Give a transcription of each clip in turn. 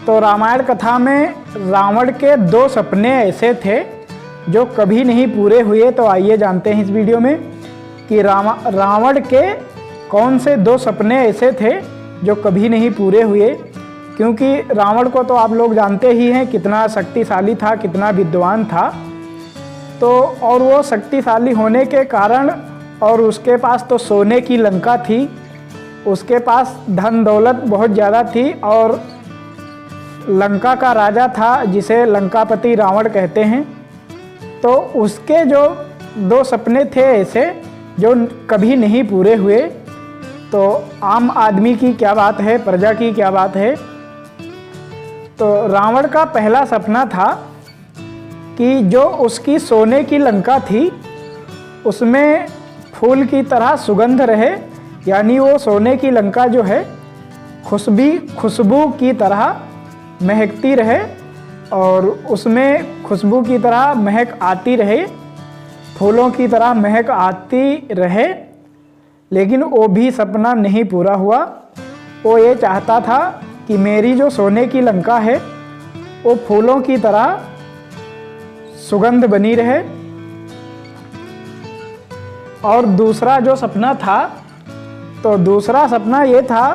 तो रामायण कथा में रावण के 2 सपने ऐसे थे जो कभी नहीं पूरे हुए। तो आइए जानते हैं इस वीडियो में कि रावण के कौन से 2 सपने ऐसे थे जो कभी नहीं पूरे हुए। क्योंकि रावण को तो आप लोग जानते ही हैं कितना शक्तिशाली था, कितना विद्वान था। तो और वो शक्तिशाली होने के कारण और उसके पास तो सोने की लंका थी, उसके पास धन दौलत बहुत ज़्यादा थी और लंका का राजा था जिसे लंकापति रावण कहते हैं। तो उसके जो 2 सपने थे ऐसे जो कभी नहीं पूरे हुए। तो आम आदमी की क्या बात है, प्रजा की क्या बात है। तो रावण का पहला सपना था कि जो उसकी सोने की लंका थी उसमें फूल की तरह सुगंध रहे, यानी वो सोने की लंका जो है खुशबू की तरह महकती रहे और उसमें खुशबू की तरह महक आती रहे, फूलों की तरह महक आती रहे। लेकिन वो भी सपना नहीं पूरा हुआ। वो ये चाहता था कि मेरी जो सोने की लंका है वो फूलों की तरह सुगंध बनी रहे। और दूसरा जो सपना था, तो दूसरा सपना ये था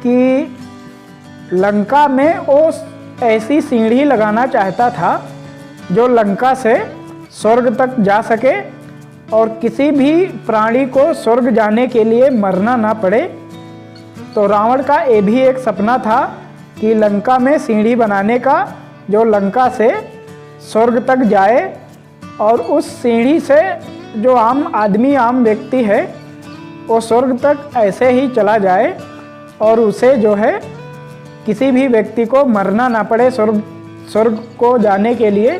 कि लंका में वो ऐसी सीढ़ी लगाना चाहता था जो लंका से स्वर्ग तक जा सके और किसी भी प्राणी को स्वर्ग जाने के लिए मरना ना पड़े। तो रावण का ये भी एक सपना था कि लंका में सीढ़ी बनाने का जो लंका से स्वर्ग तक जाए और उस सीढ़ी से जो आम आदमी, आम व्यक्ति है वो स्वर्ग तक ऐसे ही चला जाए और उसे जो है किसी भी व्यक्ति को मरना ना पड़े स्वर्ग को जाने के लिए।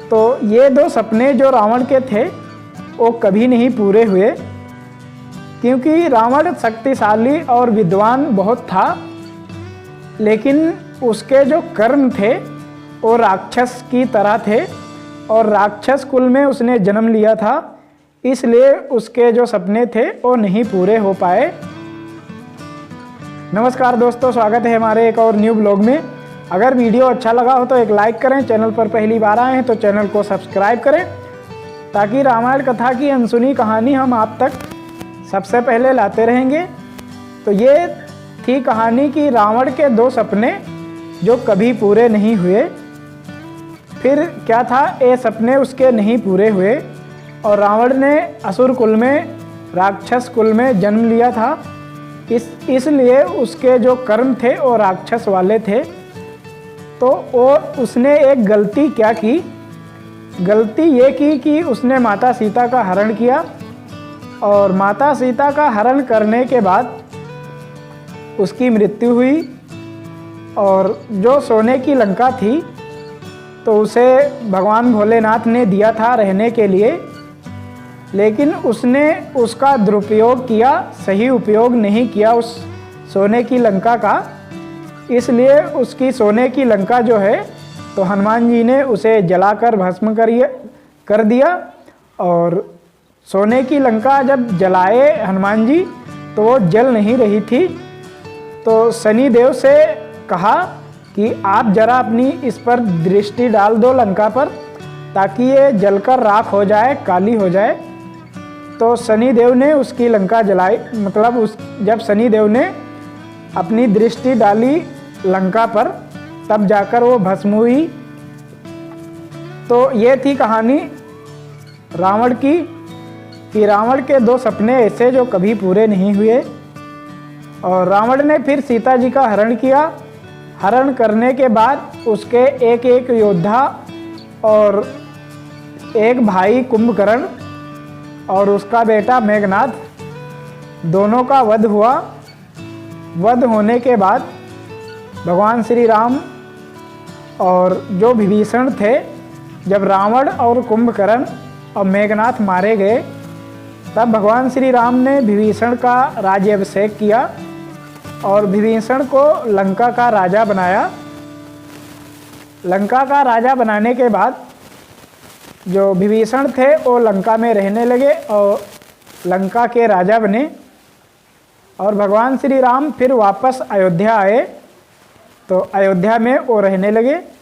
तो ये 2 सपने जो रावण के थे वो कभी नहीं पूरे हुए। क्योंकि रावण शक्तिशाली और विद्वान बहुत था, लेकिन उसके जो कर्म थे वो राक्षस की तरह थे और राक्षस कुल में उसने जन्म लिया था, इसलिए उसके जो सपने थे वो नहीं पूरे हो पाए। नमस्कार दोस्तों, स्वागत है हमारे एक और न्यू ब्लॉग में। अगर वीडियो अच्छा लगा हो तो एक लाइक करें, चैनल पर पहली बार आए हैं तो चैनल को सब्सक्राइब करें ताकि रामायण कथा की अनसुनी कहानी हम आप तक सबसे पहले लाते रहेंगे। तो ये थी कहानी कि रावण के 2 सपने जो कभी पूरे नहीं हुए। फिर क्या था, ये सपने उसके नहीं पूरे हुए और रावण ने असुर कुल में, राक्षस कुल में जन्म लिया था। इसलिए उसके जो कर्म थे वो राक्षस वाले थे। तो उसने एक गलती क्या की, गलती ये की कि उसने माता सीता का हरण किया और माता सीता का हरण करने के बाद उसकी मृत्यु हुई। और जो सोने की लंका थी तो उसे भगवान भोलेनाथ ने दिया था रहने के लिए, लेकिन उसने उसका दुरुपयोग किया, सही उपयोग नहीं किया उस सोने की लंका का। इसलिए उसकी सोने की लंका जो है तो हनुमान जी ने उसे जलाकर भस्म कर दिया। और सोने की लंका जब जलाए हनुमान जी तो वो जल नहीं रही थी। तो शनि देव से कहा कि आप जरा अपनी इस पर दृष्टि डाल दो लंका पर, ताकि ये जलकर राख हो जाए, काली हो जाए। तो शनि देव ने उसकी लंका जलाई, मतलब जब शनि देव ने अपनी दृष्टि डाली लंका पर तब जाकर वो भस्म हुई। तो ये थी कहानी रावण की कि रावण के 2 सपने ऐसे जो कभी पूरे नहीं हुए। और रावण ने फिर सीता जी का हरण किया। हरण करने के बाद उसके एक योद्धा और एक भाई कुंभकर्ण और उसका बेटा मेघनाद, दोनों का वध हुआ। वध होने के बाद भगवान श्री राम और जो विभीषण थे, जब रावण और कुंभकर्ण और मेघनाद मारे गए तब भगवान श्री राम ने विभीषण का राज्याभिषेक किया और विभीषण को लंका का राजा बनाया। लंका का राजा बनाने के बाद जो विभीषण थे वो लंका में रहने लगे और लंका के राजा बने। और भगवान श्री राम फिर वापस अयोध्या आए तो अयोध्या में वो रहने लगे।